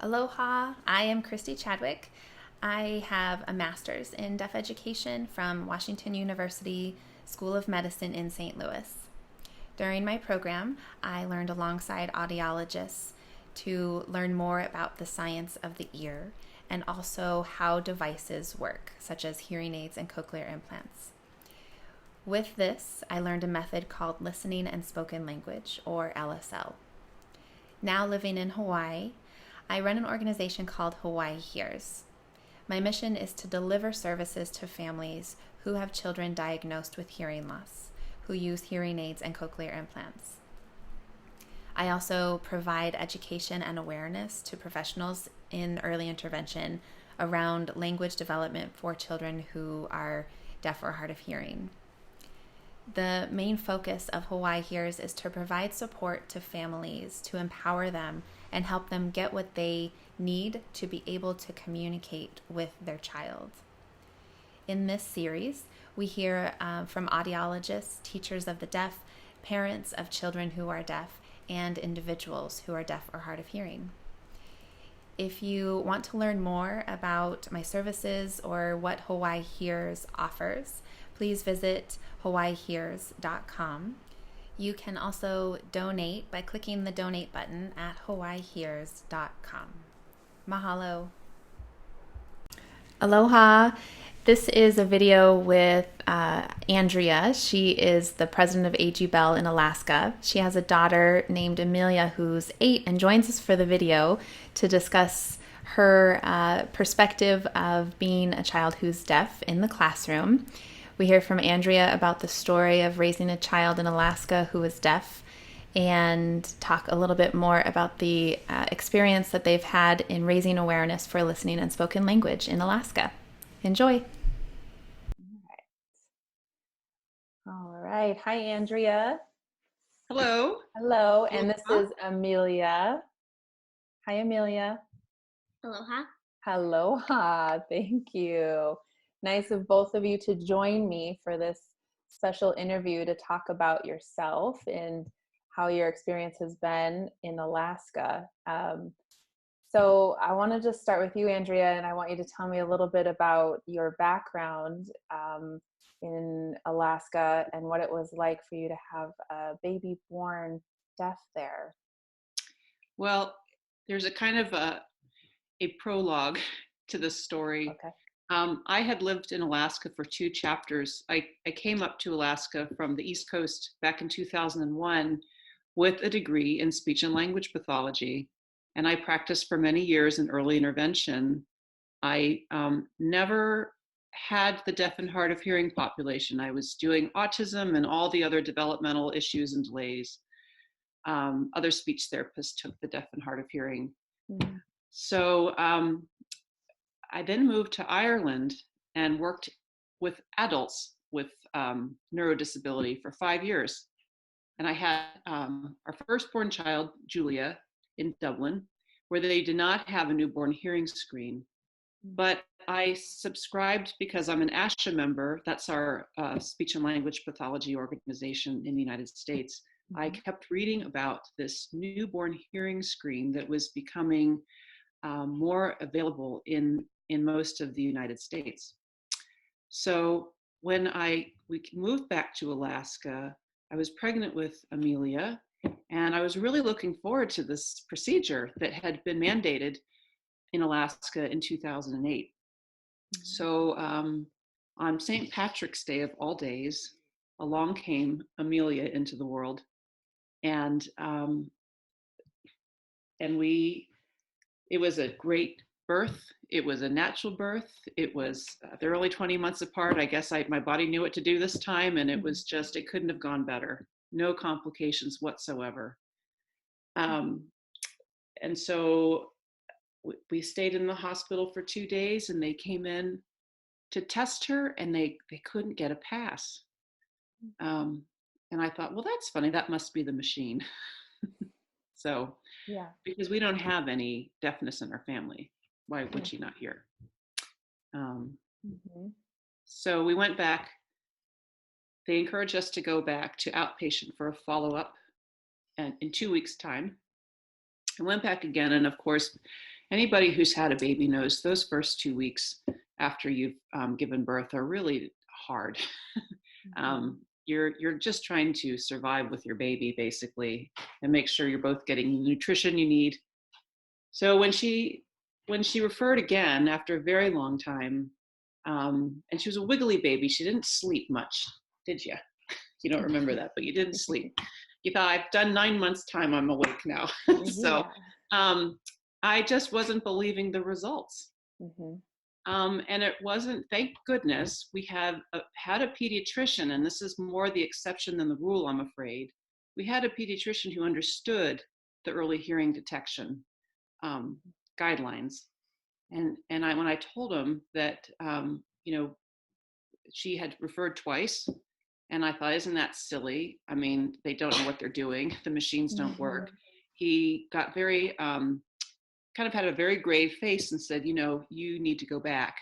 Aloha, I am Christy Chadwick. I have a master's in deaf education from Washington University School of Medicine in St. Louis. During my program, I learned alongside audiologists to learn more about the science of the ear and also how devices work, such as hearing aids and cochlear implants. With this, I learned a method called listening and spoken language, or LSL. Now living in Hawaii, I run an organization called Hawaii Hears. My mission is to deliver services to families who have children diagnosed with hearing loss, who use hearing aids and cochlear implants. I also provide education and awareness to professionals in early intervention around language development for children who are deaf or hard of hearing. The main focus of Hawaii Hears is to provide support to families, to empower them and help them get what they need to be able to communicate with their child. In this series, we hear from audiologists, teachers of the deaf, parents of children who are deaf, and individuals who are deaf or hard of hearing. If you want to learn more about my services or what Hawaii Hears offers, please visit hawaiihears.com. You can also donate by clicking the donate button at hawaiihears.com. Mahalo. Aloha. This is a video with Andrea. She is the president of AG Bell in Alaska. She has a daughter named Amelia who's 8 and joins us for the video to discuss her perspective of being a child who's deaf in the classroom. We hear from Andrea about the story of raising a child in Alaska who is deaf and talk a little bit more about the experience that they've had in raising awareness for listening and spoken language in Alaska. Enjoy. All right. Hi, Andrea. Hello. Hello. And this is Amelia. Hi, Amelia. Aloha. Aloha. Thank you. Nice of both of you to join me for this special interview to talk about yourself and how your experience has been in Alaska. So I want to just start with you, Andrea, and I want you to tell me a little bit about your background in Alaska and what it was like for you to have a baby born deaf there. Well, there's a kind of a prologue to this story. Okay. I had lived in Alaska for 2 chapters. I came up to Alaska from the East Coast back in 2001 with a degree in speech and language pathology, and I practiced for many years in early intervention. I never had the deaf and hard of hearing population. I was doing autism and all the other developmental issues and delays. Other speech therapists took the deaf and hard of hearing. Mm-hmm. So I then moved to Ireland and worked with adults with neurodisability for 5 years. And I had our firstborn child, Julia, in Dublin, where they did not have a newborn hearing screen. But I subscribed, because I'm an ASHA member, that's our speech and language pathology organization in the United States. Mm-hmm. I kept reading about this newborn hearing screen that was becoming more available in most of the United States. So when we moved back to Alaska, I was pregnant with Amelia, and I was really looking forward to this procedure that had been mandated in Alaska in 2008. Mm-hmm. So on St. Patrick's Day of all days, along came Amelia into the world, and it was a great birth. It was a natural birth. It was, they're only 20 months apart. I guess my body knew what to do this time, and it was just, it couldn't have gone better. No complications whatsoever. And so we stayed in the hospital for 2 days, and they came in to test her, and they couldn't get a pass. And I thought, well, that's funny. That must be the machine. So, yeah, because we don't have any deafness in our family, why would she not hear? Mm-hmm. So we went back. They encouraged us to go back to outpatient for a follow-up, and in 2 weeks' time. I went back again, and of course, Anybody who's had a baby knows those first 2 weeks after you've given birth are really hard. Mm-hmm. You're just trying to survive with your baby basically, and make sure you're both getting the nutrition you need. So when she referred again after a very long time, and she was a wiggly baby, she didn't sleep much, did you? You don't remember that, but you didn't sleep. You thought, I've done 9 months time, I'm awake now. So Yeah. I just wasn't believing the results. Mm-hmm. And it wasn't, thank goodness, we had a pediatrician, and this is more the exception than the rule, I'm afraid. We had a pediatrician who understood the early hearing detection um, guidelines. And when I told him that, she had referred twice, and I thought, isn't that silly? I mean, they don't know what they're doing. The machines don't Mm-hmm. work. He got very, kind of had a very grave face and said, you need to go back.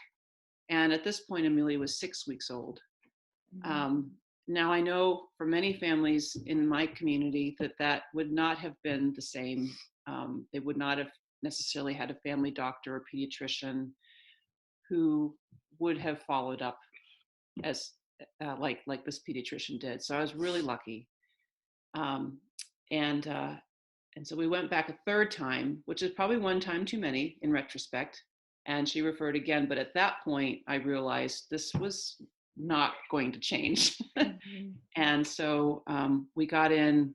And at this point, Amelia was 6 weeks old. Mm-hmm. Um, Now, I know for many families in my community that would not have been the same. They would not have necessarily had a family doctor or pediatrician who would have followed up as like this pediatrician did. So I was really lucky. Um, and and so we went back a third time, which is probably one time too many in retrospect. And she referred again, but at that point, I realized this was not going to change. Mm-hmm. And so we got in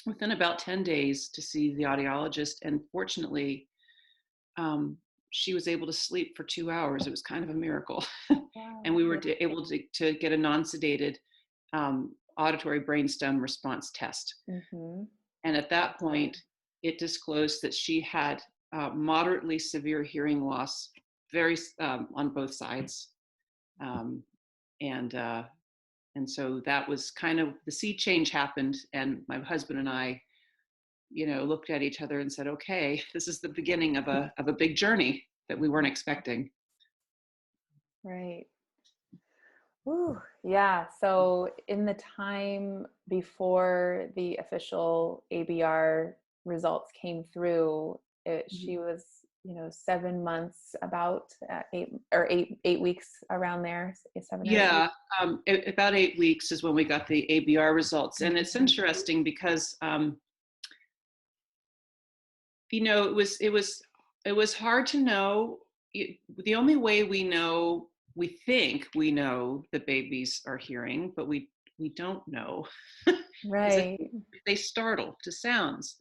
within about 10 days to see the audiologist. And fortunately, um, she was able to sleep for 2 hours. It was kind of a miracle. And Wow. we were able to get a non-sedated auditory brainstem response test. Mm-hmm. And at that point, it disclosed that she had moderately severe hearing loss, very on both sides, um, and and so that was kind of the sea change happened. And my husband and I, looked at each other and said, "Okay, this is the beginning of a big journey that we weren't expecting." Right. Ooh, yeah. So in the time before the official ABR results came through, she was, 7 months, about 8 weeks around there, 7 or 8 weeks. Yeah, about 8 weeks is when we got the ABR results, and it's Mhm. interesting because it was hard to know. The only way we think we know that babies are hearing, but we don't know, is if Right. they startle to sounds.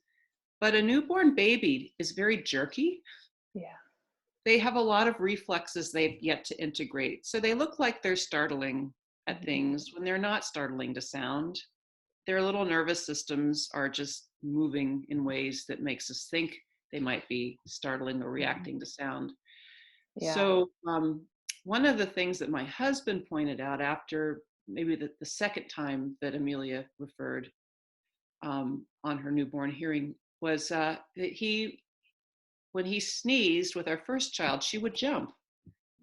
But a newborn baby is very jerky. Yeah. They have a lot of reflexes they've yet to integrate. So they look like they're startling at Mhm. things when they're not startling to sound. Their little nervous systems are just moving in ways that makes us think they might be startling or Mhm. reacting to sound. Yeah. So one of the things that my husband pointed out after maybe the second time that Amelia referred on her newborn hearing was that when he sneezed with our first child, she would jump,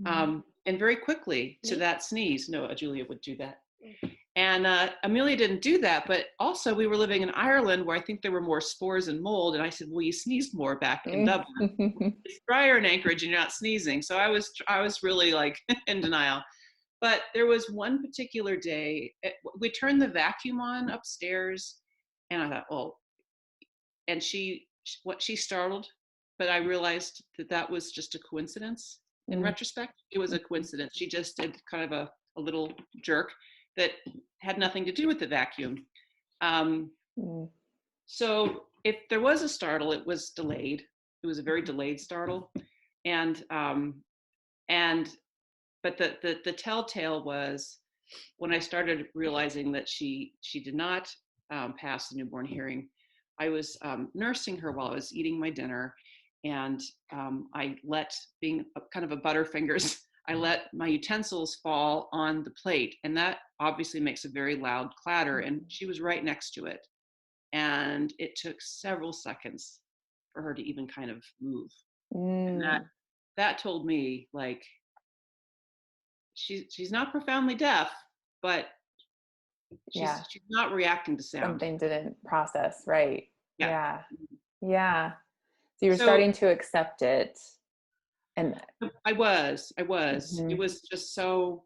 Mhm. and very quickly to Me? that sneeze. No, Julia would do that. And Amelia didn't do that, but also we were living in Ireland where I think there were more spores and mold. And I said, well, you sneezed more back in Dublin. It's drier in Anchorage and you're not sneezing. So I was really like in denial. But there was one particular day, we turned the vacuum on upstairs, and I thought, oh, and she startled, but I realized that was just a coincidence. In Mm. retrospect, it was a coincidence. She just did kind of a little jerk that had nothing to do with the vacuum. Um, Mm. so if there was a startle, it was delayed. It was a very delayed startle, and and but the telltale was when I started realizing that she did not pass the newborn hearing. I was nursing her while I was eating my dinner, and I let, being kind of a butterfingers, I let my utensils fall on the plate, and that obviously makes a very loud clatter. And she was right next to it, and it took several seconds for her to even kind of move, and that Mm. that told me, like, she's not profoundly deaf, but Yeah. she's not reacting to sound. Something didn't process right. Yeah. Yeah. Yeah. So you're So starting to accept it. And it mhm, was just so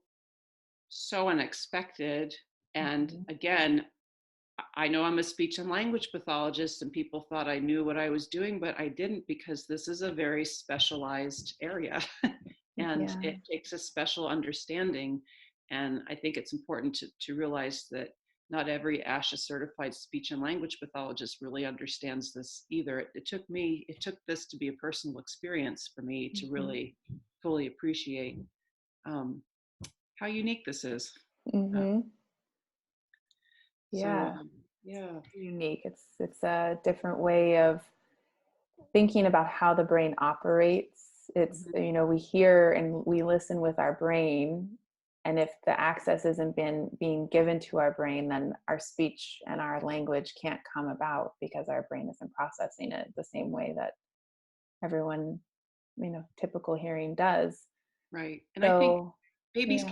unexpected. And mhm, again, I know I'm a speech and language pathologist, and people thought I knew what I was doing, but I didn't, because this is a very specialized area and yeah. it takes a special understanding. And I think it's important to realize that not every ASHA certified speech and language pathologist really understands this either. It took this to be a personal experience for me to Mhm, really fully appreciate um, how unique this is. Uh, mhm. so, Yeah, yeah. unique. It's a different way of thinking about how the brain operates. It's, Mhm. we hear and we listen with our brain. And if the access isn't being given to our brain, then our speech and our language can't come about because our brain isn't processing it the same way that everyone, typical hearing does. Right. And I think So, babies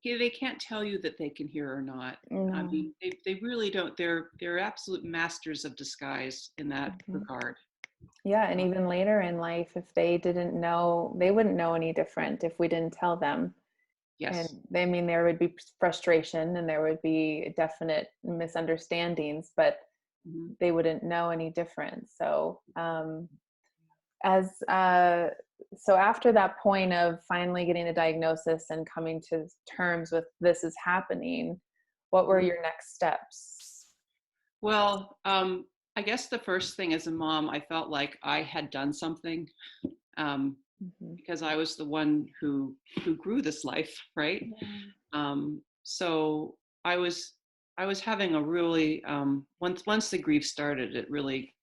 yeah, they can't tell you that they can hear or not. I no. mean, they really don't. They're absolute masters of disguise in that Mhm. regard. Yeah, and Uh, even later in life, if they didn't know, they wouldn't know any different if we didn't tell them. And yes. there would be frustration and there would be definite misunderstandings, but Mhm. they wouldn't know any different. So, as so after that point of finally getting a diagnosis and coming to terms with this is happening, what were Mhm. your next steps? Well, I guess the first thing as a mom, I felt like I had done something, um, Hmm. because I was the one who grew this life, right? Yeah. So I was having a really once the grief started, it really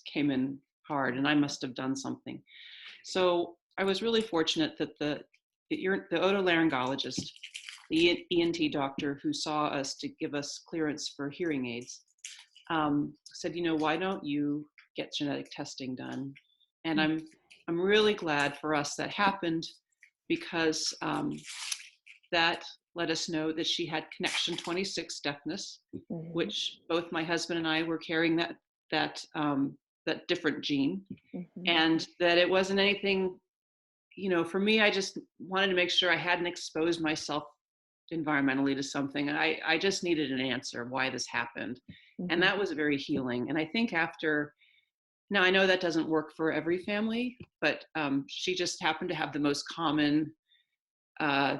came in hard, and I must have done something. So I was really fortunate that the otolaryngologist, the ENT doctor who saw us to give us clearance for hearing aids, said, why don't you get genetic testing done? And I'm really glad for us that happened, because that let us know that she had connection 26 deafness, Hmm. which both my husband and I were carrying that that different gene, Hmm. and that it wasn't anything. For me, I just wanted to make sure I hadn't exposed myself environmentally to something. I just needed an answer why this happened, and Hmm. that was very healing. And I think after. Now, I know that doesn't work for every family, but she just happened to have the most common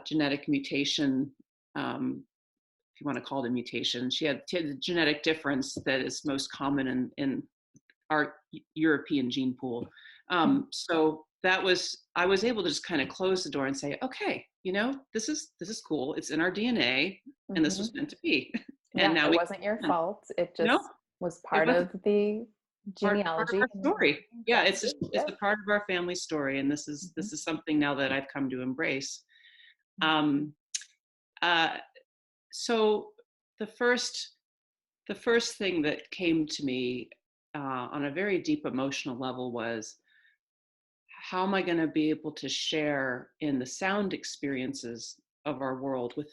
genetic mutation, if you want to call it a mutation. She had a genetic difference that is most common in our European gene pool. So I was able to just kind of close the door and say, okay, this is cool. It's in our DNA, and this Hmm. was meant to be. And Yeah, now it we, wasn't your fault. It no, just was it part wasn't of the part of genealogy. our story. Yeah, it's Exactly. just it's Yep. a part of our family story, and Hmm. this is something now that I've come to embrace. Um, uh, so the first the first thing that came to me on a very deep emotional level was, how am I going to be able to share in the sound experiences of our world with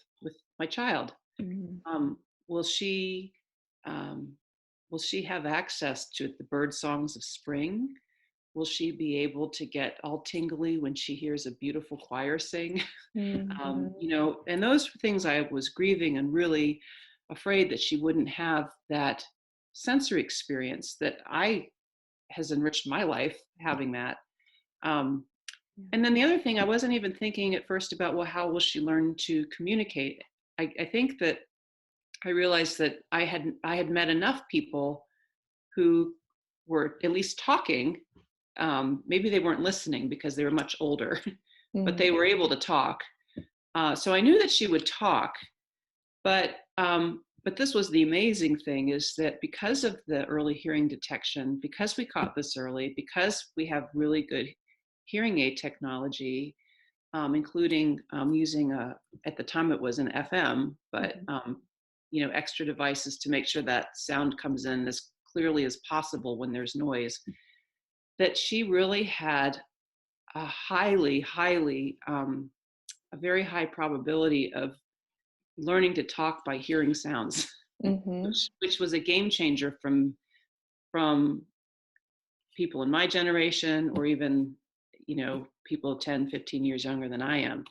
my child? Hmm. Um, will she um, will she have access to the bird songs of spring? Will she be able to get all tingly when she hears a beautiful choir sing? Hmm. And those were things I was grieving and really afraid that she wouldn't have that sensory experience that I has enriched my life having that. Um, and then the other thing, I wasn't even thinking at first about, well, how will she learn to communicate? I think that I realized that I had met enough people who were at least talking. Maybe they weren't listening because they were much older, but Hmm. they were able to talk. So I knew that she would talk, but this was the amazing thing, is that because of the early hearing detection, because we caught this early, because we have really good hearing aid technology, including using at the time it was an FM, but Hmm. extra devices to make sure that sound comes in as clearly as possible when there's noise. That she really had a a very high probability of learning to talk by hearing sounds, Hmm. which was a game changer from people in my generation, or even, people 10, 15 years younger than I am.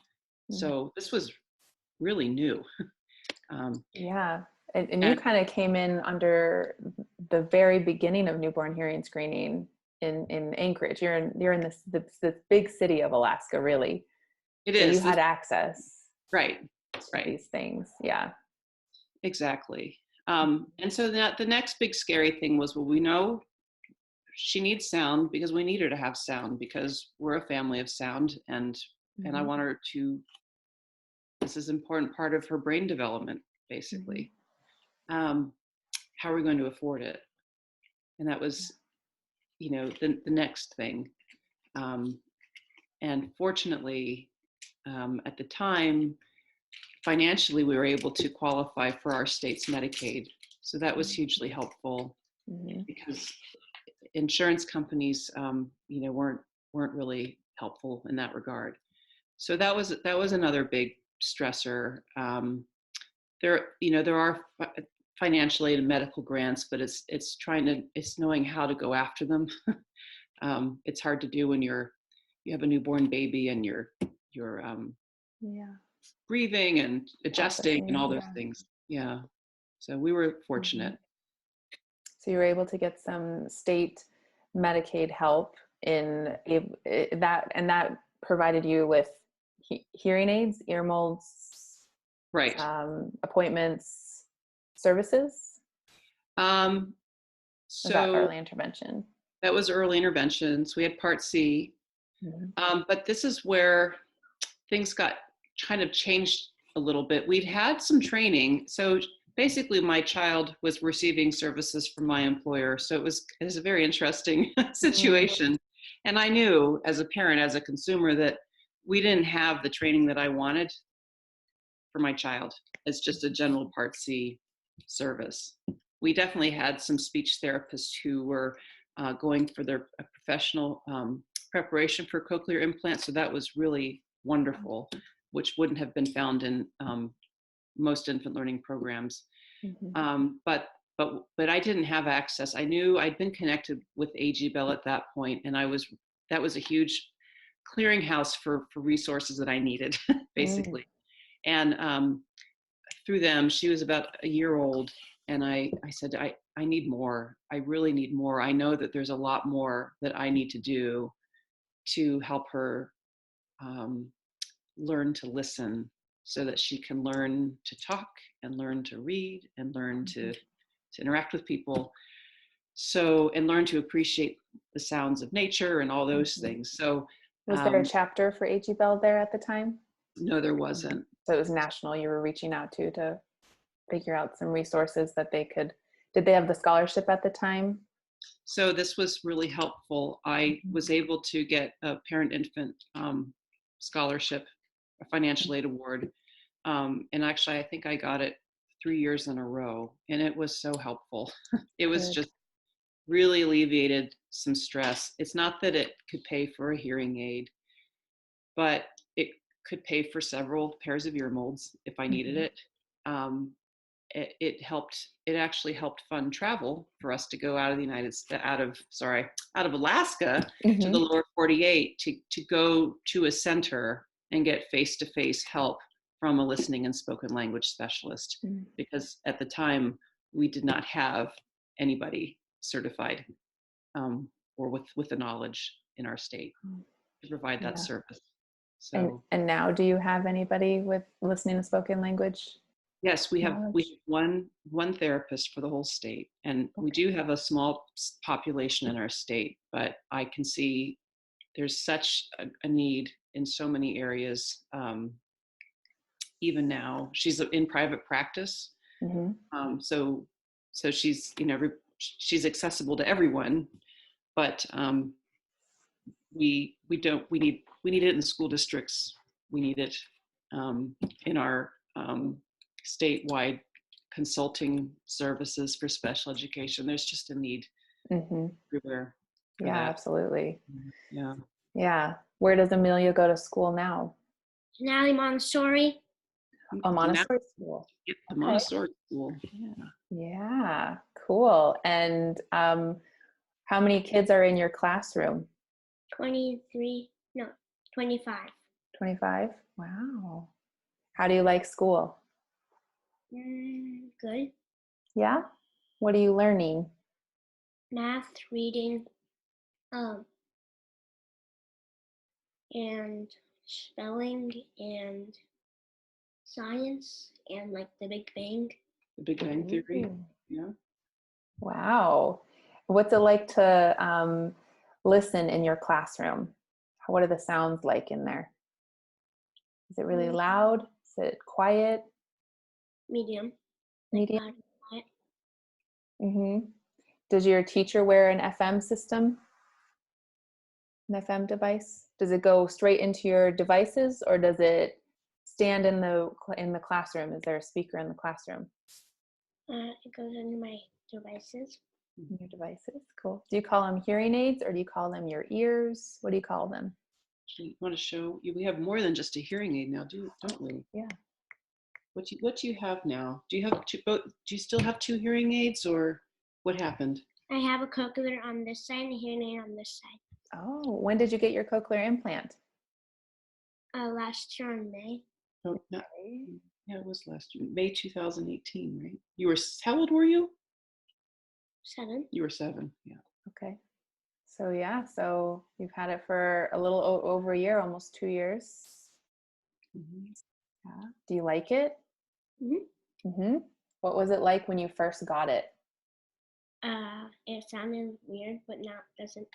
So this was really new. Yeah. And you kind of came in under the very beginning of newborn hearing screening in Anchorage. You're in this big city of Alaska, really. It so is. You had access. Right. To these things. Yeah. Exactly. And so the next big scary thing was, well, we know she needs sound because we need her to have sound because we're a family of sound, and I want her to. This is an important part of her brain development, basically. How are we going to afford it? And that was, the next thing. And fortunately, at the time, financially, we were able to qualify for our state's Medicaid. So that was hugely helpful because insurance companies, weren't really helpful in that regard. So that was another big stressor. There are financial aid and medical grants, but it's knowing how to go after them. It's hard to do when you have a newborn baby and you're breathing and adjusting and all those things. Yeah. So we were fortunate. So you were able to get some state Medicaid help in that, and that provided you with hearing aids, ear molds, right? Appointments, services. So was that early intervention? That was early intervention. So we had Part C, but this is where things got kind of changed a little bit. We'd had some training. So basically my child was receiving services from my employer. So it was a very interesting situation. And I knew as a parent, as a consumer, that we didn't have the training that I wanted for my child. It's just a general Part C service. We definitely had some speech therapists who were going for their professional preparation for cochlear implants. So that was really wonderful, which wouldn't have been found in most infant learning programs. But I didn't have access. I knew I'd been connected with AG Bell at that point, and that was a huge clearinghouse for resources that I needed, basically. And through them, she was about a year old, and I said, I need more. I really need more. I know that there's a lot more that I need to do to help her learn to listen, so that she can learn to talk and learn to read and learn to interact with people. So, and learn to appreciate the sounds of nature and all those things. So was there a chapter for AG Bell there at the time? No, there wasn't. So it was national. You were reaching out to figure out some resources that did they have the scholarship at the time? So this was really helpful. I was able to get a parent-infant scholarship, a financial aid award. And actually, I think I got it 3 years in a row, and it was so helpful. It was just really alleviated some stress. It's not that it could pay for a hearing aid, but it could pay for several pairs of ear molds if I needed it. It actually helped fund travel for us to go out of Alaska to the lower 48 to go to a center and get face-to-face help from a listening and spoken language specialist, because at the time we did not have anybody certified or with the knowledge in our state to provide that service. So and now, do you have anybody with listening and spoken language? Yes, we have one therapist for the whole state, and we do have a small population in our state, but I can see there's such a need in so many areas. Even now, she's in private practice, so she's she's accessible to everyone, but we need it in school districts. We need it in our statewide consulting services for special education. There's just a need everywhere. Yeah, absolutely. Yeah. Yeah. Where does Amelia go to school now? Denali Montessori. Oh, Montessori school. Yeah, the Montessori school. Yeah. Yeah, cool. And How many kids are in your classroom? 23, no, 25. 25? Wow. How do you like school? Good. Yeah? What are you learning? Math, reading, and spelling, and science, and like the Big Bang. The Big Bang Theory. Ooh. Yeah. Wow. What's it like to listen in your classroom? What are the sounds like in there? Is it really loud? Is it quiet? Medium. Medium? Loud and quiet. Mm-hmm. Does your teacher wear an FM system? An FM device? Does it go straight into your devices, or does it stand in the classroom? Is there a speaker in the classroom? It goes into my devices. In your devices, cool. Do you call them hearing aids, or do you call them your ears? What do you call them? You want to show we have more than just a hearing aid now, don't we? Yeah. What do you have now? Do you have two? Do you still have two hearing aids, or what happened? I have a cochlear on this side and a hearing aid on this side. Oh, when did you get your cochlear implant? Last year in May. Oh, not, yeah, it was last year, May 2018, right? You were, how old were you? 7. You were 7, yeah. Okay. So yeah, so you've had it for a little over a year, almost 2 years. Mm-hmm. Yeah. Do you like it? Mm-hmm. Mm-hmm. What was it like when you first got it? It sounded weird, but now it doesn't.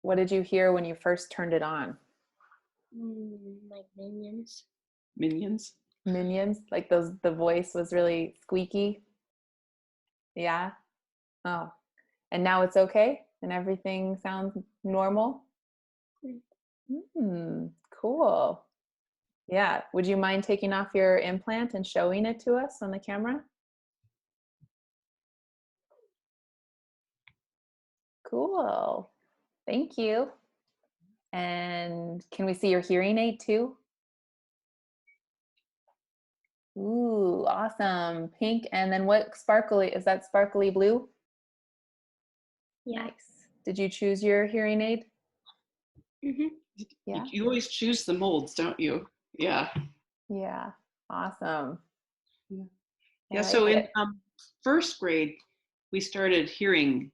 What did you hear when you first turned it on? Like minions. Minions? Minions? Like the voice was really squeaky? Yeah? Oh. And now it's okay? And everything sounds normal? Cool. Yeah. Would you mind taking off your implant and showing it to us on the camera? Cool. Thank you. And can we see your hearing aid too? Ooh, awesome. Pink. And then what sparkly, is that sparkly blue? Yeah. Nice. Did you choose your hearing aid? Mm-hmm. Yeah. You always choose the molds, don't you? Yeah. Yeah. Awesome. Yeah, I so like in it. first grade, we started hearing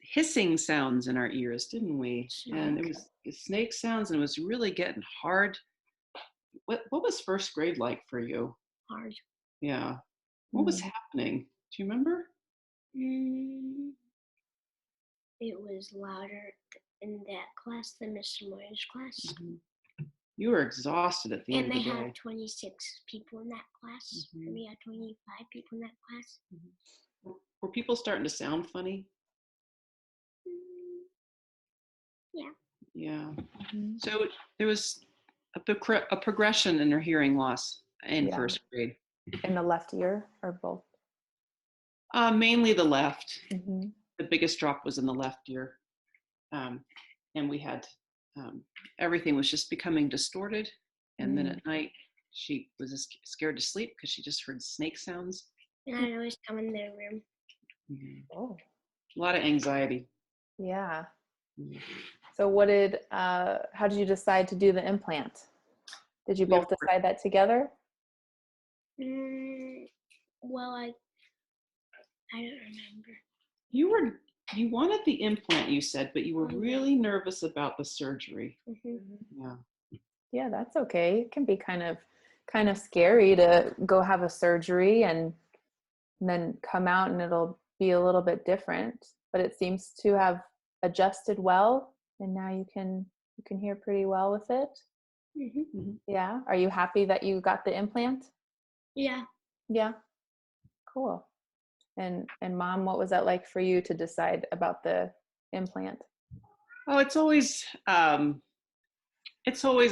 hissing sounds in our ears, didn't we? And it was snake sounds, and it was really getting hard. What was first grade like for you? Hard. Yeah. What was happening? Do you remember? It was louder in that class than Mr. Moyer's class. Mm-hmm. You were exhausted at the end of the day. And they had 26 people in that class. Mm-hmm. And we had 25 people in that class. Mm-hmm. Were people starting to sound funny? Yeah. Yeah. So there was a progression in her hearing loss in first grade. In the left ear or both? Mainly the left. Mm-hmm. The biggest drop was in the left ear. And we had, everything was just becoming distorted. And then at night, she was just scared to sleep because she just heard snake sounds. And I'd always come in their room. Mm-hmm. Oh. A lot of anxiety. Yeah. Mm-hmm. So how did you decide to do the implant? Did you both decide that together? Well, I don't remember. You wanted the implant, you said, but you were really nervous about the surgery. Mm-hmm. Yeah. Yeah, that's okay. It can be kind of scary to go have a surgery and then come out and it'll be a little bit different, but it seems to have adjusted well, and now you can hear pretty well with it. Mm-hmm. Yeah. Are you happy that you got the implant? Yeah. Yeah. Cool. And Mom, what was that like for you to decide about the implant? Oh, it's always a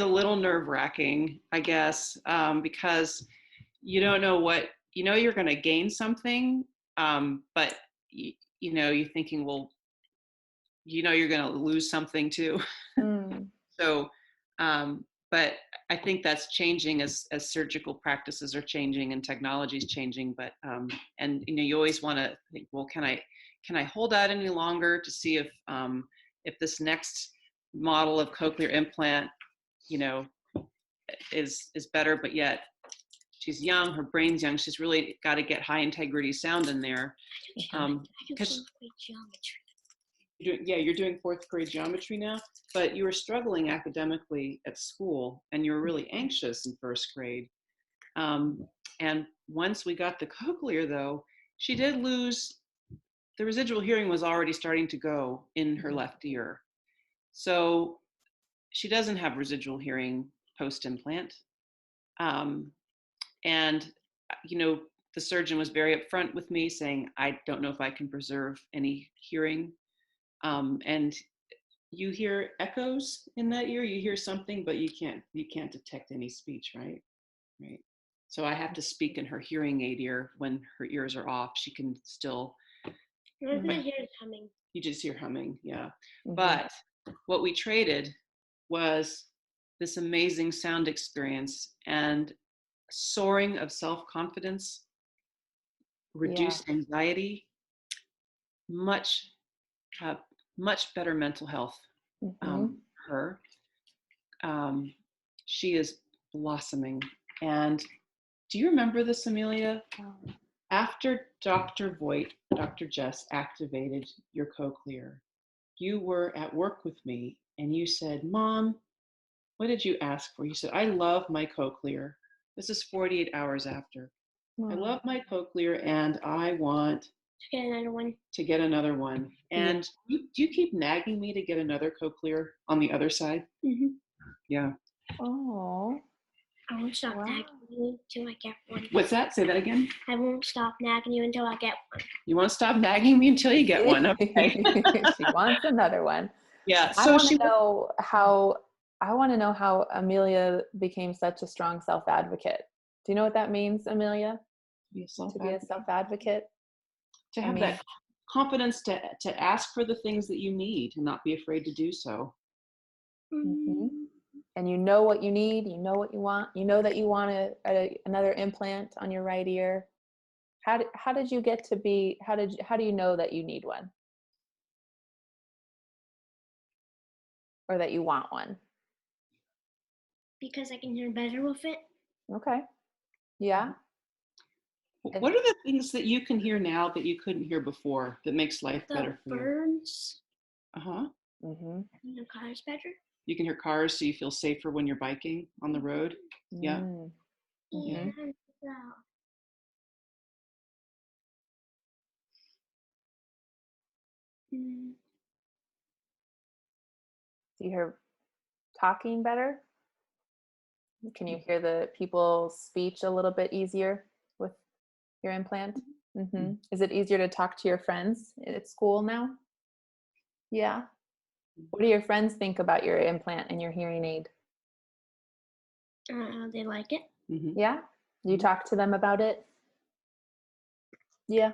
little nerve-wracking, I guess, because you don't know what, you're going to gain something, but you're thinking, well, you're going to lose something too. So, but I think that's changing as surgical practices are changing and technology is changing. But and you always want to think, well, can can I hold out any longer to see if this next model of cochlear implant, you know, is better, but yet she's young, her brain's young, she's really got to get high integrity sound in there. Because you're doing fourth grade geometry now, but you were struggling academically at school and you were really anxious in first grade. And once we got the cochlear though, she did lose, the residual hearing was already starting to go in her left ear. So she doesn't have residual hearing post-implant. And, you know, the surgeon was very upfront with me saying, I don't know if I can preserve any hearing. And you hear echoes in that ear, you hear something, but you can't detect any speech, right? Right. So I have to speak in her hearing aid ear when her ears are off. She can still. I can hear it humming. You just hear humming, yeah. Mm-hmm. But what we traded was this amazing sound experience and soaring of self-confidence, reduced anxiety, much better mental health. Her, she is blossoming. And do you remember this, Amelia? After Dr. Voigt, Dr. Jess activated your cochlear, you were at work with me and you said, Mom, what did you ask for? You said, I love my cochlear. This is 48 hours after. I love my cochlear and I want to get another one. And do you keep nagging me to get another cochlear on the other side? Mm-hmm. Yeah. Oh. I won't stop nagging you until I get one. What's that? Say that again. I won't stop nagging you until I get one. You won't stop nagging me until you get one. Okay. She wants another one. Yeah. So I want to know how Amelia became such a strong self-advocate. Do you know what that means, Amelia? To be a self-advocate? To have that confidence to ask for the things that you need and not be afraid to do so. Mm-hmm. And you know what you need, you know what you want, you know that you want another implant on your right ear. How did you get to be, how do you know that you need one? Or that you want one? Because I can hear better with it. Okay. Yeah. What are the things that you can hear now that you couldn't hear before that makes life better for you? Birds. Uh-huh. Mm-hmm. And the cars better. You can hear cars so you feel safer when you're biking on the road. Yeah. Mm-hmm. Yeah. Do you hear talking better? Can you hear the people's speech a little bit easier with your implant? Mm-hmm. Is it easier to talk to your friends at school now? Yeah. What do your friends think about your implant and your hearing aid? They like it. Mm-hmm. Yeah? You talk to them about it? Yeah.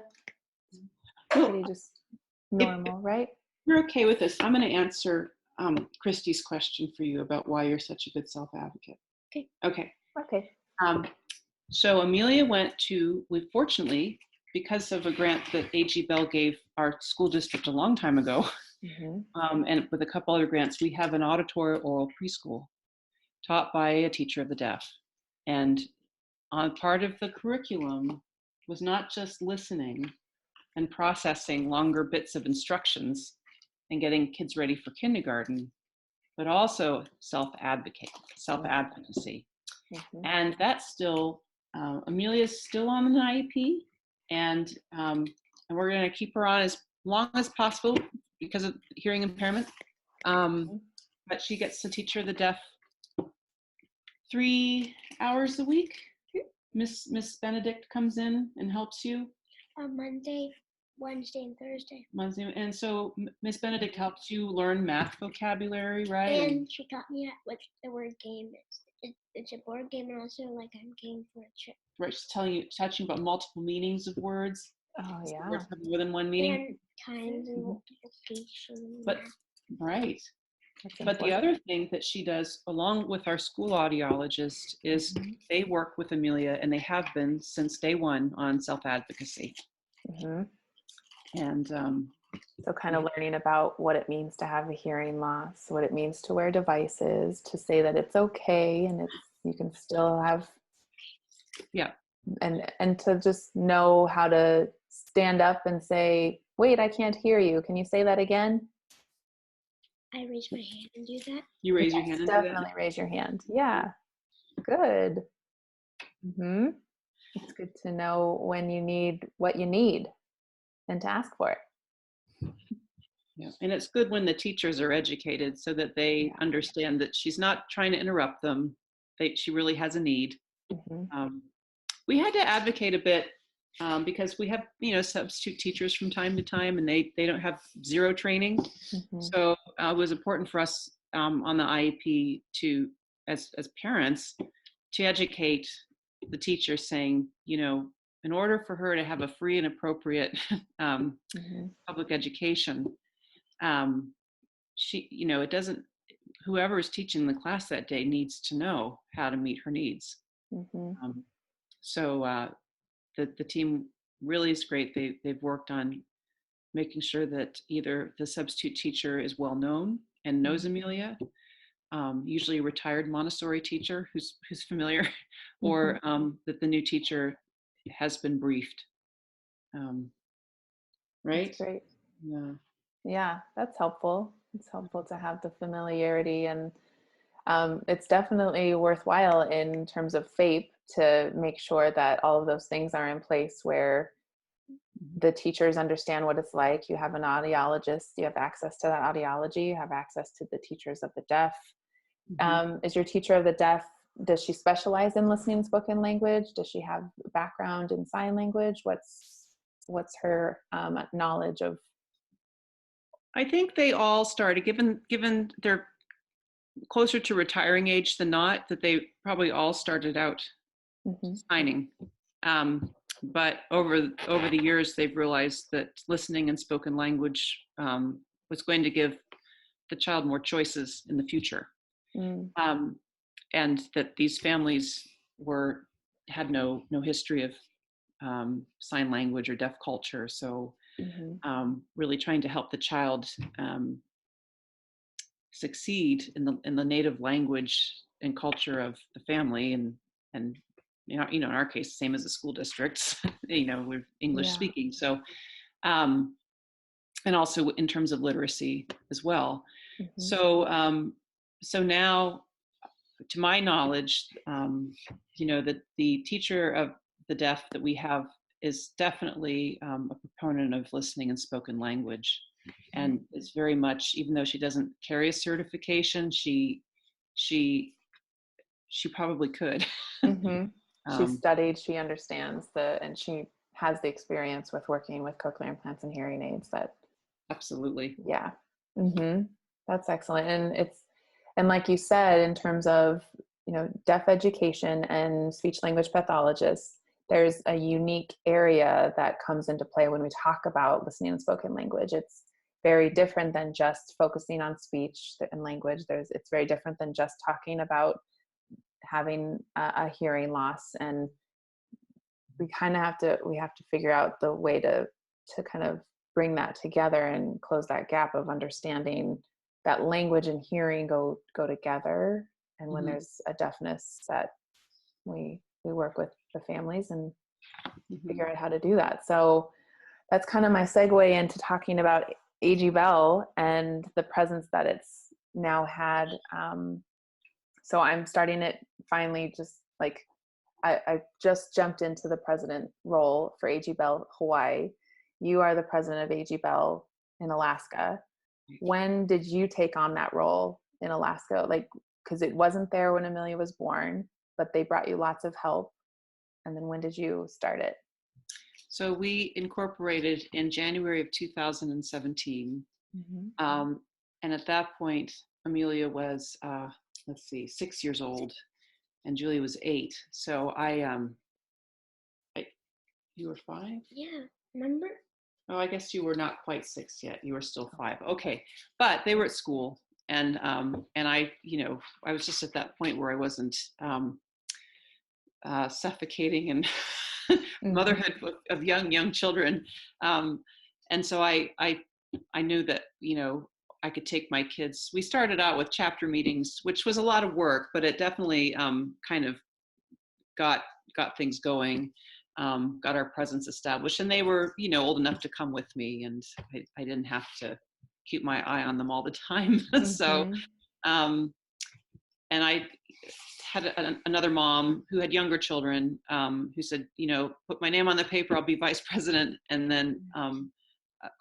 Pretty just normal, right? You're okay with this. I'm going to answer Christy's question for you about why you're such a good self-advocate. Okay. So Amelia we fortunately, because of a grant that A.G. Bell gave our school district a long time ago, and with a couple other grants, we have an auditory oral preschool taught by a teacher of the deaf. And on part of the curriculum was not just listening and processing longer bits of instructions and getting kids ready for kindergarten, but also self-advocacy. Mm-hmm. And that's still, Amelia's still on an IEP, and we're going to keep her on as long as possible because of hearing impairment. But she gets to teach her the deaf 3 hours a week. Miss Benedict comes in and helps you. Monday, Wednesday, and Thursday. And so Miss Benedict helps you learn math vocabulary, right? And she taught me what the word game is. It's a board game, and also like I'm game for a trip. Right, she's touching about multiple meanings of words. Oh yeah. Words have more than one meaning. And times and multiplication. But right. But the other thing that she does, along with our school audiologist, is they work with Amelia, and they have been since day one on self-advocacy. And so kind of learning about what it means to have a hearing loss, what it means to wear devices, to say that it's okay and you can still have, yeah, and to just know how to stand up and say, wait, I can't hear you. Can you say that again? I raise my hand and do that. You raise your hand and do that? Definitely raise your hand. Yeah, good. It's good to know when you need what you need and to ask for it. Yeah, and it's good when the teachers are educated so that they understand that she's not trying to interrupt them. She really has a need. We had to advocate a bit because we have, substitute teachers from time to time, and they don't have zero training. So it was important for us on the IEP to, as parents, to educate the teacher, saying, in order for her to have a free and appropriate public education, she, it doesn't, whoever is teaching the class that day needs to know how to meet her needs. So the team really is great. They've worked on making sure that either the substitute teacher is well known and knows Amelia, usually a retired Montessori teacher who's familiar, or that the new teacher has been briefed. Right? That's great. Yeah. Yeah, that's helpful. It's helpful to have the familiarity, and it's definitely worthwhile in terms of FAPE to make sure that all of those things are in place where the teachers understand what it's like. You have an audiologist, you have access to that audiology, you have access to the teachers of the deaf. Is your teacher of the deaf, does she specialize in listening and spoken language? Does she have a background in sign language? What's her knowledge of? I think they all started, given they're closer to retiring age than not, that they probably all started out signing. But over the years, they've realized that listening and spoken language was going to give the child more choices in the future, and that these families had no history of sign language or deaf culture. So really trying to help the child succeed in the native language and culture of the family, and in our case, same as the school districts, we're English speaking. So, and also in terms of literacy as well. So now, to my knowledge, that the teacher of the deaf that we have is definitely a proponent of listening and spoken language, and is very much, even though she doesn't carry a certification, she probably could. She studied, she understands and she has the experience with working with cochlear implants and hearing aids. That absolutely. Yeah. That's excellent. And like you said, in terms of, deaf education and speech language pathologists, there's a unique area that comes into play when we talk about listening and spoken language. It's very different than just focusing on speech and language. It's very different than just talking about having a hearing loss, and we have to figure out the way to kind of bring that together and close that gap of understanding that language and hearing go together. And when there's a deafness, that we work with the families and figure out how to do that. So that's kind of my segue into talking about AG Bell and the presence that it's now had. So I'm starting it finally, just like I just jumped into the president role for AG Bell Hawaii. You are the president of AG Bell in Alaska. When did you take on that role in Alaska? Because it wasn't there when Amelia was born, but they brought you lots of help. And then when did you start it? So we incorporated in January of 2017. And at that point, Amelia was, 6 years old, and Julia was 8. So you were 5? Yeah, remember? Oh, I guess you were not quite 6 yet. You were still 5. Okay. But they were at school, and I, I was just at that point where I wasn't suffocating and motherhood of young children. and so I knew that, I could take my kids. We started out with chapter meetings, which was a lot of work, but it definitely kind of got things going, got our presence established, and they were, old enough to come with me, and I didn't have to keep my eye on them all the time. So, and I had another mom who had younger children, who said, put my name on the paper, I'll be vice president. And then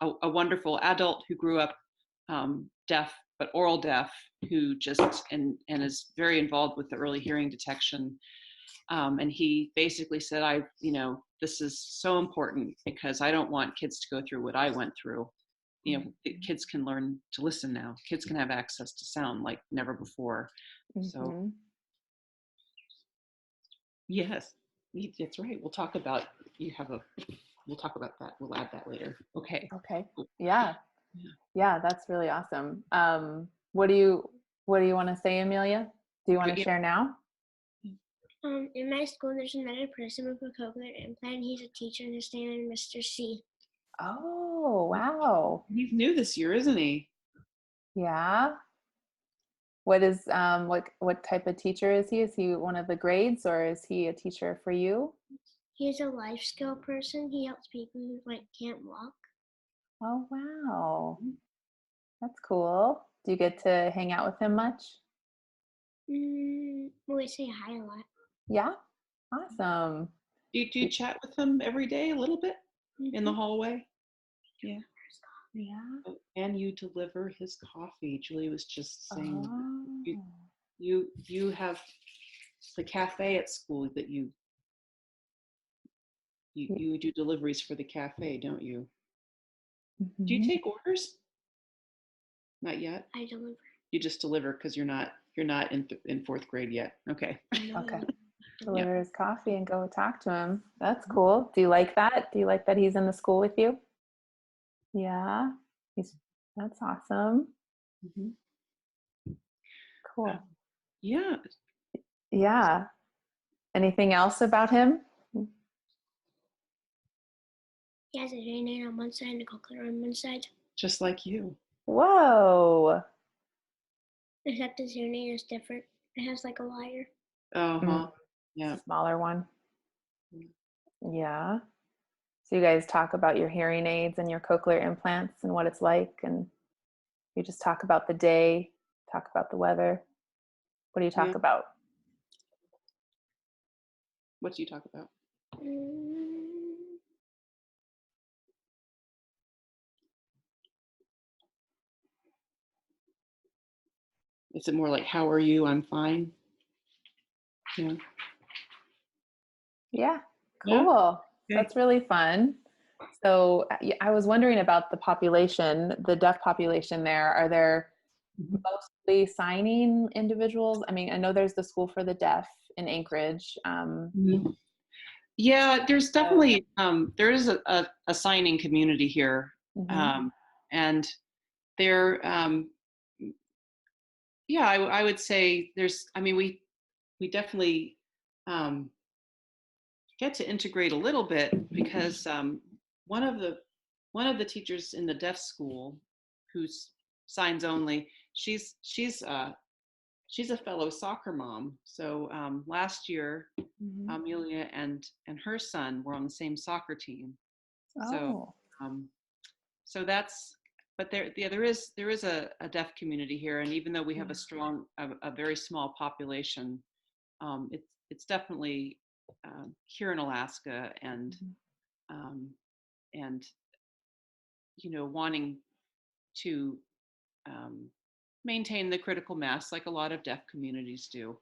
a wonderful adult who grew up deaf, but oral deaf, who just, and is very involved with the early hearing detection. And he basically said, this is so important because I don't want kids to go through what I went through. Kids can learn to listen now. Kids can have access to sound like never before. So, yes, that's right. We'll talk about, we'll talk about that. We'll add that later. Okay. Okay. Yeah. Yeah, that's really awesome. What do you want to say, Amelia? Do you want to share now? In my school, there's another person with a cochlear implant. He's a teacher, and his name is Mr. C. Oh, wow. He's new this year, isn't he? Yeah. What is what type of teacher is he? Is he one of the grades, or is he a teacher for you? He's a life skill person. He helps people who can't walk. Oh, wow. That's cool. Do you get to hang out with him much? We say hi a lot. Yeah. Awesome. Do you chat with him every day a little bit in the hallway? Yeah. Yeah. And you deliver his coffee. Julie was just saying, you have the cafe at school that you do deliveries for the cafe, don't you? Mm-hmm. Do you take orders? Not yet. I deliver. You just deliver because you're not in fourth grade yet. Okay. Okay. Deliver his coffee and go talk to him. That's cool. Do you like that? Do you like that he's in the school with you? Yeah. That's awesome. Mm-hmm. Cool. Yeah. Yeah. Anything else about him? He has a hearing aid on one side and a cochlear on one side. Just like you. Whoa. Except his hearing aid is different. It has like a wire. Yeah. Smaller one. Yeah. So you guys talk about your hearing aids and your cochlear implants and what it's like, and you just talk about the day, talk about the weather. What do you talk about? What do you talk about? Is it more like, how are you? I'm fine. Yeah. Yeah. Cool. Yeah. That's really fun. So I was wondering about the population, the deaf population there. Are there mostly signing individuals? I mean, I know there's the School for the Deaf in Anchorage. Yeah, there's definitely, there is a signing community here. And there, yeah, I would say we definitely get to integrate a little bit because one of the teachers in the deaf school, who's signs only, she's a fellow soccer mom. So last year, Amelia and her son were on the same soccer team. So so that's, but there is a deaf community here, and even though we have a very small population, it's definitely here in Alaska, and wanting to maintain the critical mass like a lot of deaf communities do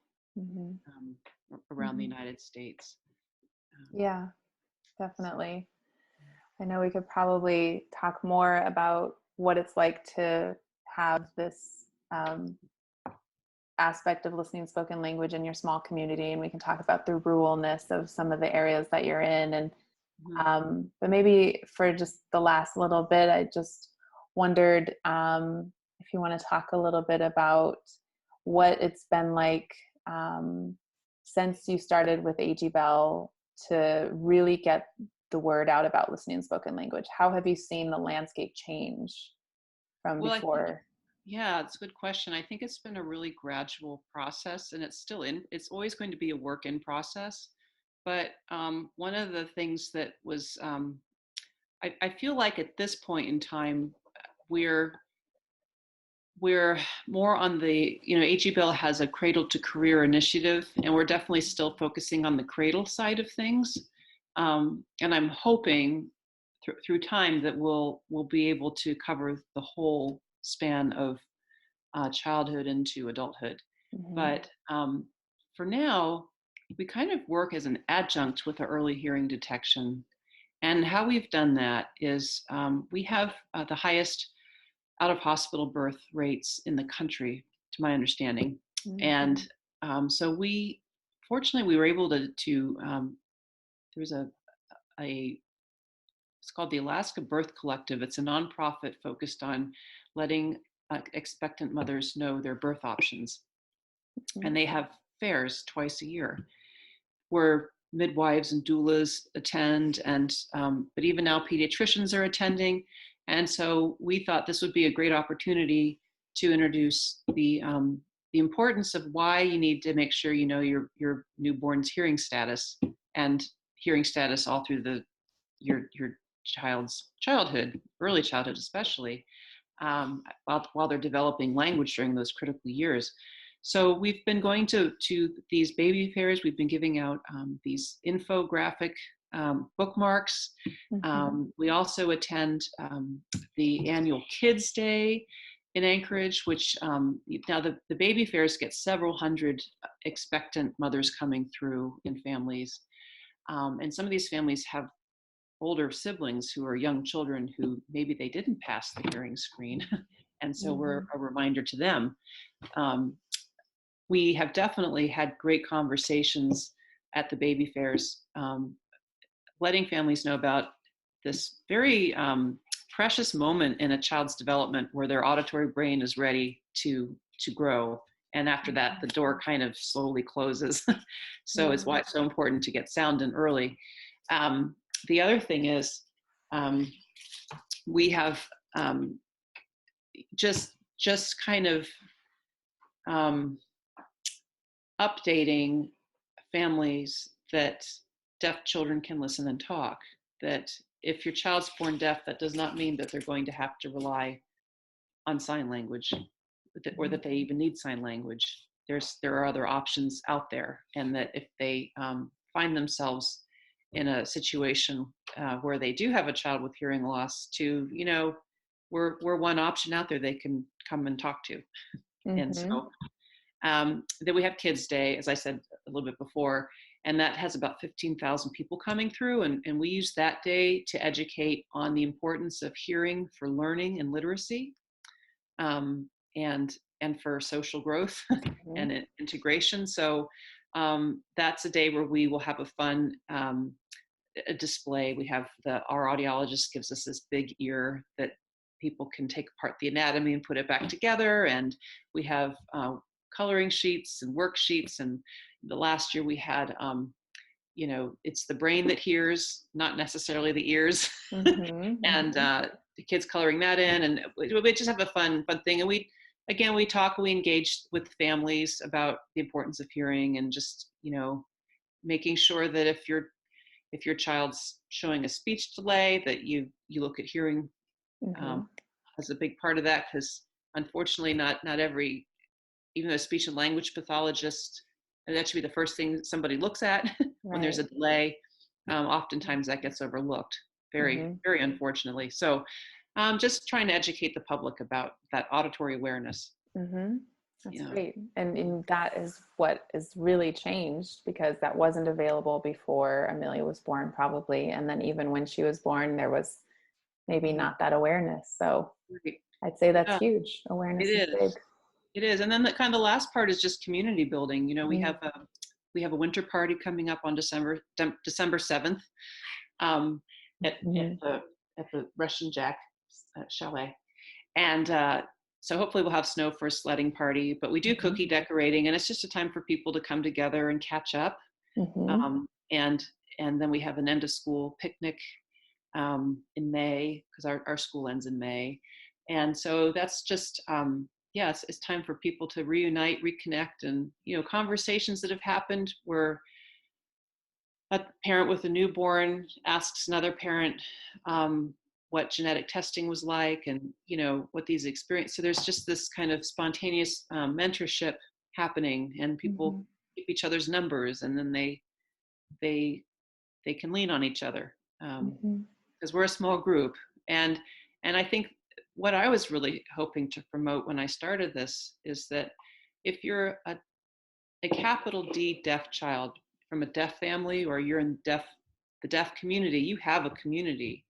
around the United States. Yeah, definitely. I know we could probably talk more about what it's like to have this aspect of listening spoken language in your small community, and we can talk about the ruralness of some of the areas that you're in. And but maybe for just the last little bit, I just wondered if you want to talk a little bit about what it's been like since you started with AG Bell to really get the word out about listening and spoken language? How have you seen the landscape change from Well, I think, before? yeah, it's a good question. I think it's been a really gradual process, and it's always going to be a work in process. But one of the things that was, I feel like at this point in time, we're more on the, HEBL has a cradle to career initiative, and we're definitely still focusing on the cradle side of things. And I'm hoping through time that we'll be able to cover the whole span of childhood into adulthood. Mm-hmm. But for now, we kind of work as an adjunct with the early hearing detection. And how we've done that is we have the highest out of hospital birth rates in the country, to my understanding. Mm-hmm. And so fortunately, we were able to there's it's called the Alaska Birth Collective. It's a nonprofit focused on letting expectant mothers know their birth options. Mm-hmm. And they have fairs twice a year where midwives and doulas attend, and but even now pediatricians are attending. And so we thought this would be a great opportunity to introduce the importance of why you need to make sure you know your newborn's hearing status, and hearing status all through your child's childhood, early childhood especially, while they're developing language during those critical years. So we've been going to these baby fairs. We've been giving out these infographic bookmarks. Mm-hmm. We also attend the annual Kids Day in Anchorage, which now the baby fairs get several hundred expectant mothers coming through in families. And some of these families have older siblings who are young children who maybe they didn't pass the hearing screen. And so mm-hmm. we're a reminder to them. We have definitely had great conversations at the baby fairs, letting families know about this very precious moment in a child's development where their auditory brain is ready to grow. And after that, the door kind of slowly closes. So it's why it's so important to get sound in early. The other thing is we have just kind of updating families that deaf children can listen and talk, that if your child's born deaf, that does not mean that they're going to have to rely on sign language, or that they even need sign language. There are other options out there, and that if they find themselves in a situation where they do have a child with hearing loss, we're one option out there they can come and talk to. Mm-hmm. And so then we have Kids Day, as I said a little bit before, and that has about 15,000 people coming through. And we use that day to educate on the importance of hearing for learning and literacy, and for social growth mm-hmm. and integration. So that's a day where we will have a fun a display. We have our audiologist gives us this big ear that people can take apart the anatomy and put it back together. And we have coloring sheets and worksheets. And the last year we had, it's the brain that hears, not necessarily the ears. Mm-hmm. And the kids coloring that in, and we just have a fun thing. And we engage with families about the importance of hearing, and just, making sure that if your child's showing a speech delay, that you look at hearing mm-hmm. As a big part of that, because unfortunately not every, even a speech and language pathologist, that should be the first thing somebody looks at right. when there's a delay. Oftentimes that gets overlooked, very, mm-hmm. very unfortunately. So just trying to educate the public about that auditory awareness. Mm-hmm. That's great. And that is what is really changed, because that wasn't available before Amelia was born, probably. And then even when she was born, there was maybe not that awareness. So right. I'd say that's huge. Awareness is big. It is. And then the last part is just community building. Mm-hmm. We have a winter party coming up on December 7th mm-hmm. at the Russian Jack Chalet. And so hopefully we'll have snow for a sledding party, but we do cookie decorating, and it's just a time for people to come together and catch up. Mm-hmm. And and then we have an end of school picnic in May, because our school ends in May. And so that's just, yes, it's time for people to reunite, reconnect, and, conversations that have happened where a parent with a newborn asks another parent what genetic testing was like, and, what these experiences. So there's just this kind of spontaneous mentorship happening, and people keep each other's numbers, and then they can lean on each other, because we're a small group. And I think what I was really hoping to promote when I started this is that if you're a capital D deaf child from a deaf family, or you're in the deaf community, you have a community.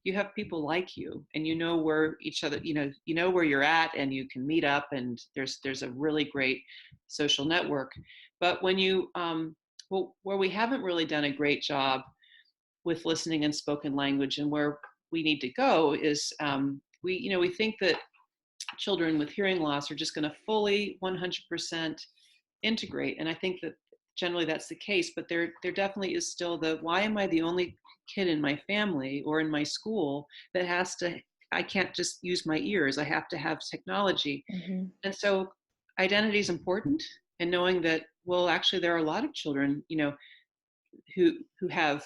You have people like you, and you know where each other, you know where you're at, and you can meet up, and there's a really great social network. But when you where we haven't really done a great job with listening and spoken language, and where we need to go is we think that children with hearing loss are just going to fully 100% integrate, and I think that generally that's the case. But there definitely is still why am I the only kid in my family or in my school that I can't just use my ears, I have to have technology. And so identity is important, and knowing that, well, actually there are a lot of children who have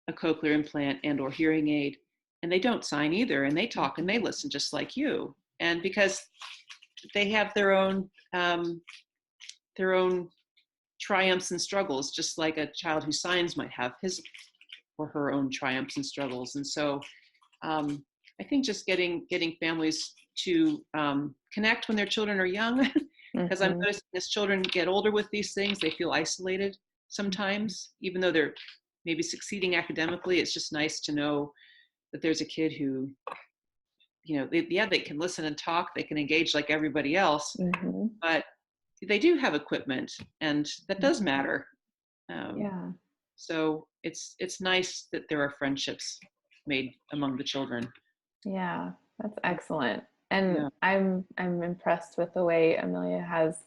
a cochlear implant and or hearing aid, and they don't sign either, and they talk and they listen just like you, and because they have their own triumphs and struggles, just like a child who signs might have his or her own triumphs and struggles. And so I think just getting families to connect when their children are young, because I'm noticing as children get older with these things, they feel isolated sometimes, even though they're maybe succeeding academically. It's just nice to know that there's a kid who, they can listen and talk, they can engage like everybody else, but they do have equipment, and that does matter. So it's nice that there are friendships made among the children. Yeah, that's excellent. And I'm impressed with the way Amelia has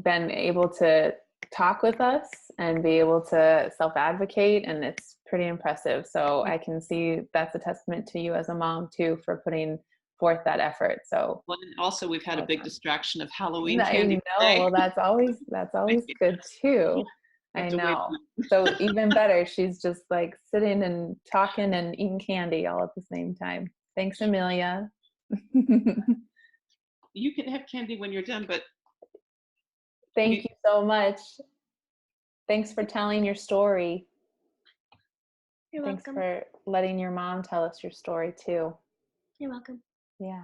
been able to talk with us and be able to self-advocate, and it's pretty impressive. So I can see that's a testament to you as a mom too, for putting forth that effort. So, well, and also we've had a big distraction of Halloween I candy. know. Well, that's always good too. I know. So even better, she's just like sitting and talking and eating candy all at the same time. Thanks, Amelia. You can have candy when you're done, but thank you so much. Thanks for telling your story. You're welcome. Thanks for letting your mom tell us your story too. You're welcome. Yeah.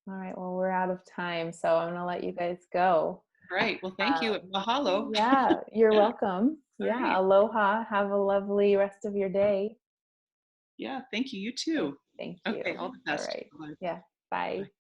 All right. Well, we're out of time, so I'm going to let you guys go. All right. Well, thank you. Mahalo. Yeah, you're welcome. Yeah. Right. Aloha. Have a lovely rest of your day. Yeah. Thank you. You too. Thank you. Okay. All the best. All right. Bye. Yeah. Bye. Bye.